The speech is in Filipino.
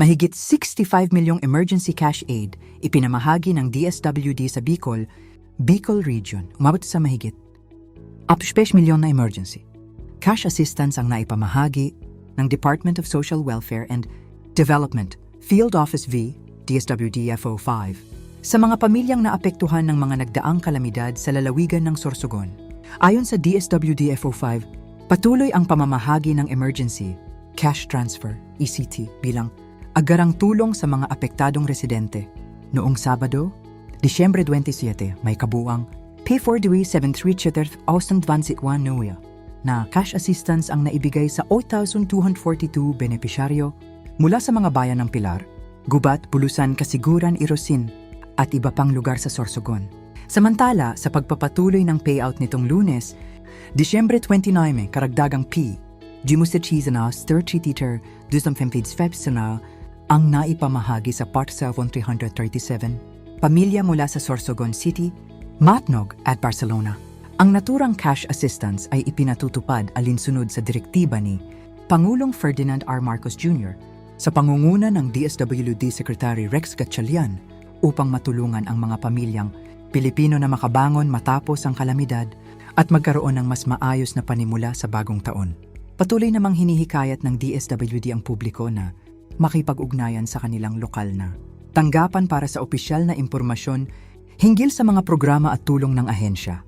Mahigit 65 milyong emergency cash aid ipinamahagi ng DSWD sa Bicol Region, umabot sa mahigit 10 milyon na emergency cash assistance ang naipamahagi ng Department of Social Welfare and Development, Field Office V, DSWD FO5, sa mga pamilyang naapektuhan ng mga nagdaang kalamidad sa lalawigan ng Sorsogon. Ayon sa DSWD FO5, patuloy ang pamamahagi ng emergency cash transfer, ECT, bilang agarang tulong sa mga apektadong residente. Noong Sabado, Disyembre 27, may kabuang P4D734 Nuya na cash assistance ang naibigay sa 8,242 benepisyaryo mula sa mga bayan ng Pilar, Gubat, Bulusan, Kasiguran, Irosin at iba pang lugar sa Sorsogon. Samantala, sa pagpapatuloy ng payout nitong Lunes, Disyembre 29, karagdagang P, Jimusachizana, 30 Titer, 255 sana ang naipamahagi sa Part 7 337 pamilya mula sa Sorsogon City, Matnog at Barcelona. Ang naturang cash assistance ay ipinatutupad alinsunod sa direktiba ni Pangulong Ferdinand R. Marcos Jr. sa pangunguna ng DSWD Secretary Rex Gatchalian upang matulungan ang mga pamilyang Pilipino na makabangon matapos ang kalamidad at magkaroon ng mas maayos na panimula sa bagong taon. Patuloy namang hinihikayat ng DSWD ang publiko na makipag-ugnayan sa kanilang lokal na tanggapan para sa opisyal na impormasyon hinggil sa mga programa at tulong ng ahensya.